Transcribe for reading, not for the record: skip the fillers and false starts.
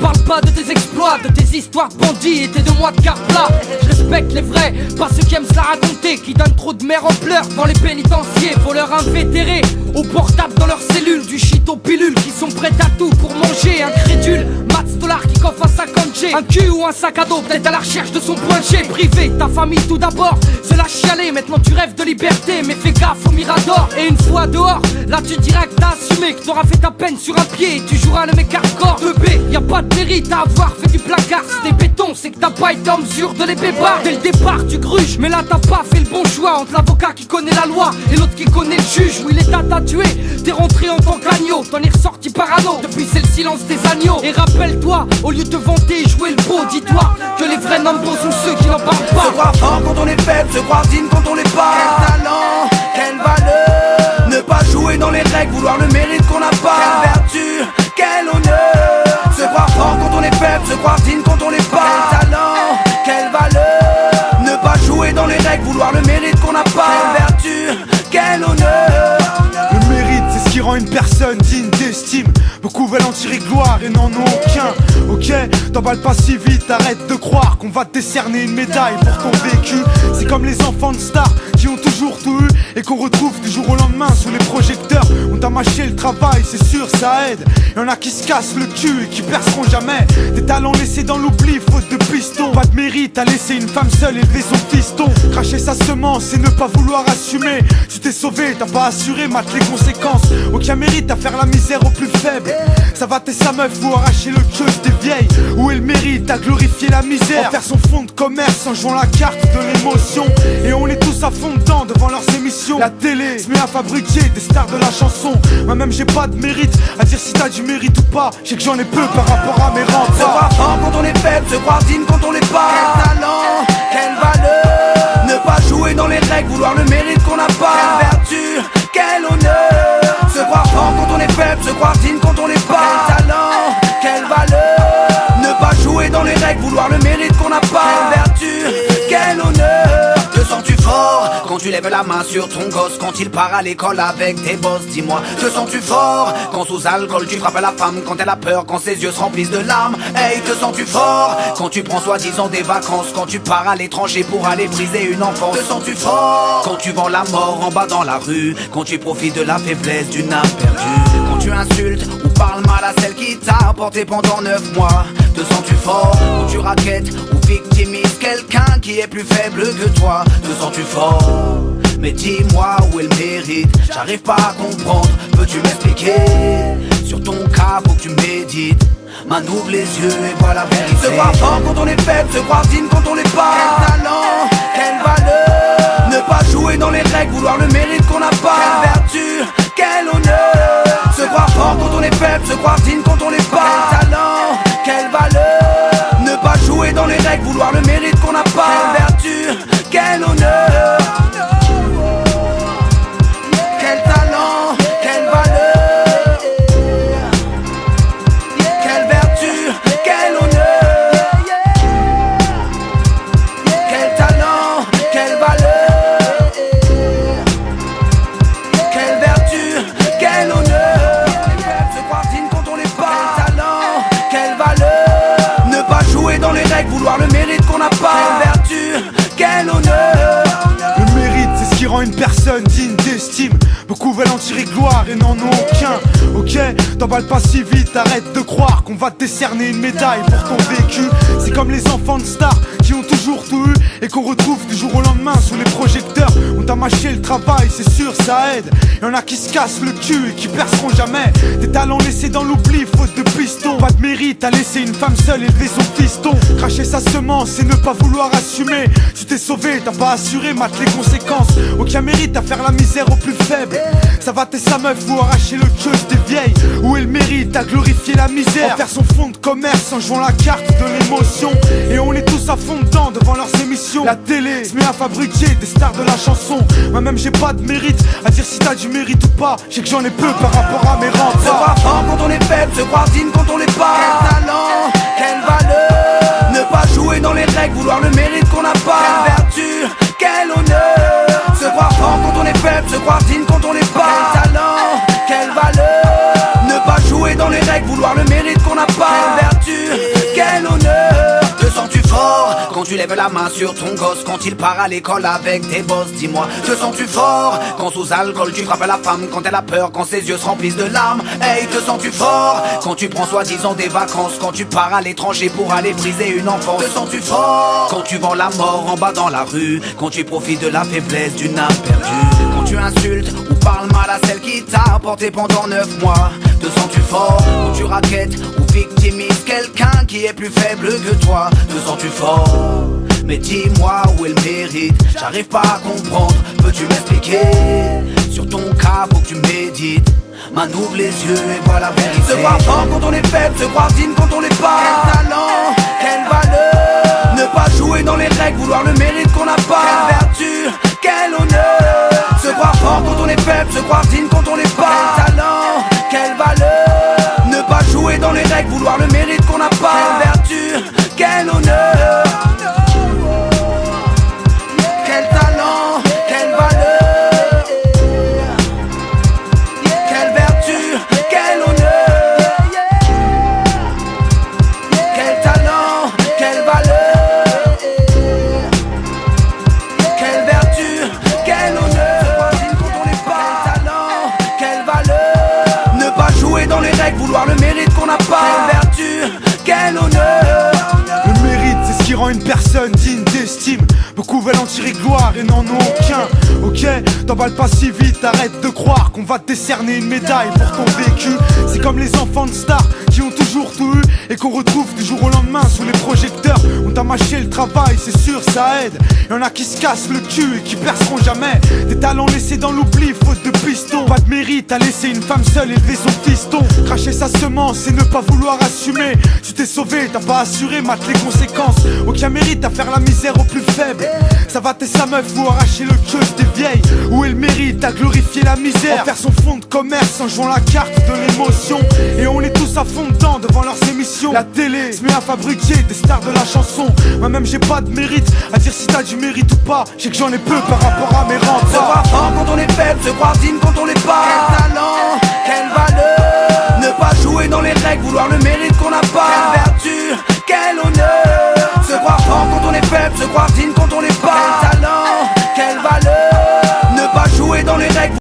parle pas de tes exploits, de tes histoires de bandits et tes 2 mois de carte plat. Je respecte les vrais, pas ceux qui aiment se la raconter, qui donnent trop de mère en pleurs dans les pénitenciers. Voleurs invétérés, au portable dans leurs cellules, du shit aux pilules, qui sont prêts à tout pour manger. Incrédule, Mats Stolar qui coffre à 50 G, un cul ou un sac à dos, peut-être à la recherche de son point G. Privé, ta famille tout d'abord, c'est la chialer. Maintenant tu rêves de liberté, mais fais gaffe au mirador. Et une fois dehors, là tu diras que t'as assumé, que t'auras fait ta peine sur un pied et tu joueras le mec hardcore. 2B, y'a pas de mérite à avoir fait du placard. Si t'es béton, c'est que t'as pas été en mesure de les bébar. Dès le départ tu gruges, mais là t'as pas fait le bon choix. Entre l'avocat qui connaît la loi et l'autre qui connaît le juge. Oui l'état t'a tué, t'es rentré en tant qu'agneau, t'en es ressorti parano. Depuis c'est le silence des agneaux. Et rappelle-toi, au lieu de te vanter et jouer le beau, dis-toi que les vrais numbers sont ceux qui n'en parlent pas. Se croire fort quand on est faible, se croire digne quand on l'est pas. Quel talent, quelle valeur, ne pas jouer dans les règles, vouloir le mérite qu'on n'a pas. Quelle vertu, quel honneur, se croire fort quand on est faible, se croire digne quand on l'est pas. Quel talent, quelle valeur, ne pas jouer dans les règles, vouloir le mérite qu'on n'a pas. Quelle vertu, quel honneur. Le mérite, c'est ce qui rend une personne digne d'estime. Beaucoup veulent en tirer gloire et n'en ont aucun. Ok, t'emballes pas si vite, arrête de croire qu'on va te décerner une médaille pour ton vécu. C'est comme les enfants de stars qui ont toujours tout eu et qu'on retrouve du jour au lendemain sous les projecteurs. On t'a mâché le travail, c'est sûr, ça aide. Y'en a qui se cassent le cul et qui perceront jamais. Des talents laissés dans l'oubli, faute de piston. Pas de mérite à laisser une femme seule élever son fiston. Cracher sa semence et ne pas vouloir assumer. Tu t'es sauvé, t'as pas assuré, mate les conséquences. Aucun mérite à faire la misère aux plus faibles. Ça va tes sa meuf ou arracher le queue des vieilles. Où est le mérite à glorifier la misère, en faire son fond de commerce en jouant la carte de l'émotion. Et on est tous à fond dedans devant leurs émissions. La télé se met à fabriquer des stars de la chanson. Moi-même j'ai pas de mérite à dire si t'as du mérite ou pas. J'ai que j'en ai peu par rapport à mes remparts. Se croire fort quand on est faible, se croire digne quand on l'est pas. Quel talent, quelle valeur, ne pas jouer dans les règles, vouloir le mérite qu'on n'a pas. Quelle vertu, quel honneur, se croire fort quand on est faible, se croire digne quand on l'est pas. Quel talent, quelle valeur, ne pas jouer dans les règles, vouloir le mérite qu'on n'a pas. Quelle vertu, quel honneur. Te sens-tu fort quand tu lèves la main sur ton gosse, quand il part à l'école avec tes boss, dis-moi. Te sens-tu fort quand sous alcool tu frappes à la femme, quand elle a peur, quand ses yeux se remplissent de larmes. Hey, te sens-tu fort quand tu prends soi-disant des vacances, quand tu pars à l'étranger pour aller briser une enfance. Te sens-tu fort quand tu vends la mort en bas dans la rue, quand tu profites de la faiblesse d'une âme perdue, quand tu insultes ou parles mal à celle qui t'a porté pendant 9 mois. Te sens-tu fort quand tu raquettes ou victimises quelqu'un qui est plus faible que toi. Te sens-tu fort? Mais dis-moi où est le mérite, j'arrive pas à comprendre, peux-tu m'expliquer? Sur ton cas faut que tu médites, man ouvre les yeux et vois la vérité. Se croire fort quand on est faible, se croire digne quand on l'est pas. Quel talent, quelle valeur, ne pas jouer dans les règles, vouloir le mérite qu'on n'a pas. Quelle vertu, quel honneur, se croire fort quand on est faible, se croire digne quand on l'est pas. Quel talent, quelle valeur, ne pas jouer dans les règles, vouloir le mérite qu'on n'a pas. Quelle vertu, quel honneur. Quel talent, quelle valeur, quelle vertu, quel honneur. Quel talent, quelle valeur, quelle vertu, quel honneur. Se croire digne quand on l'est pas. Quel talent, quelle valeur, ne pas jouer dans les règles, vouloir le mérite qu'on n'a pas. Quelle vertu, quel honneur. Le mérite, c'est ce qui rend une personne digne d'estime. Beaucoup veulent en tirer gloire et n'en ont aucun. Ok, t'emballes pas si vite, arrête de croire qu'on va te décerner une médaille pour ton vécu. C'est comme les enfants de stars qui ont toujours tout eu et qu'on retrouve du jour au lendemain sous les projecteurs. On t'a mâché le travail, c'est sûr, ça aide. Y'en a qui se cassent le cul et qui perceront jamais. Des talents laissés dans l'oubli, faute de piston. Pas de mérite à laisser une femme seule élever son fiston. Cracher sa semence et ne pas vouloir assumer. Tu t'es sauvé, t'as pas assuré, mate les conséquences. Aucun mérite à faire la misère aux plus faibles. Ça va tes sa meuf ou arracher le queue des vieilles. Où est le mérite à glorifier la misère, en faire son fond de commerce en jouant la carte de l'émotion. Et on est tous à fond dedans devant leurs émissions. La télé se met à fabriquer des stars de la chanson. Moi-même j'ai pas de mérite à dire si t'as du mérite ou pas. J'ai que j'en ai peu par rapport à mes remparts. Se croire fort quand on est faible, se croire digne quand on l'est pas. Quel talent, quelle valeur, ne pas jouer dans les règles, vouloir le mérite qu'on n'a pas. Quelle vertu, quel honneur, se croire fort quand on est faible, se croire digne quand on l'est pas. Quel talent, quelle valeur, ne pas jouer dans les règles, vouloir le mérite qu'on n'a pas. Quelle vertu, tu lèves la main sur ton gosse quand il part à l'école avec tes bosses. Dis-moi, te sens-tu fort quand sous alcool tu frappes à la femme, quand elle a peur, quand ses yeux se remplissent de larmes? Hey, te sens-tu fort quand tu prends soi-disant des vacances, quand tu pars à l'étranger pour aller briser une enfance? Te sens-tu fort quand tu vends la mort en bas dans la rue, quand tu profites de la faiblesse d'une âme perdue, quand tu insultes ou parles mal à celle qui t'a porté pendant 9 mois? Te sens-tu fort quand tu raquettes ou victimises quelqu'un qui est plus faible que toi? Te sens-tu fort? Mais dis-moi où est le mérite, j'arrive pas à comprendre, peux-tu m'expliquer? Sur ton cas faut que tu médites, man ouvre les yeux et vois la vérité. Se croire fort quand on est faible, se croire digne quand on l'est pas. Quel talent, quelle valeur, ne pas jouer dans les règles, vouloir le mérite qu'on n'a pas. Quelle vertu, quel honneur, se croire fort quand on est faible, se croire digne quand on l'est pas. Quel talent, quelle valeur, ne pas jouer dans les règles, vouloir le mérite qu'on n'a pas. Quelle vertu, quel honneur, quel talent, quelle valeur, quelle vertu, quel honneur, quel talent, quelle valeur, quelle vertu, quel honneur, quand on n'est pas. Quel talent, quelle valeur, ne pas jouer dans les règles, vouloir le mérite qu'on n'a pas. Quelle vertu, quel honneur. Le mérite, c'est ce qui rend une personne digne d'estime. Beaucoup veulent en tirer gloire et n'en ont aucun. Ok, t'emballes pas si vite, arrête de croire qu'on va te décerner une médaille pour ton vécu. C'est comme les enfants de stars qui ont toujours tout eu et qu'on retrouve du jour au lendemain sous les projecteurs. On t'a mâché le travail, c'est sûr, ça aide. Y'en a qui se cassent le cul et qui perceront jamais. Des talents laissés dans l'oubli, faute de piston. Pas de mérite à laisser une femme seule élever son fiston. Cracher sa semence et ne pas vouloir assumer. Tu t'es sauvé, t'as pas assuré, mate les conséquences. Aucun mérite à faire la misère aux plus faibles. Ça va t'es sa meuf ou arracher le queue des vieilles. Où est le mérite à glorifier la misère, en faire son fond de commerce en jouant la carte de l'émotion. Et on est tous à fond dedans devant leurs émissions. La télé se met à fabriquer des stars de la chanson. Moi-même j'ai pas de mérite à dire si t'as du mérite ou pas. J'ai que j'en ai peu par rapport à mes remparts. Se croire fort quand on est faible, se croire digne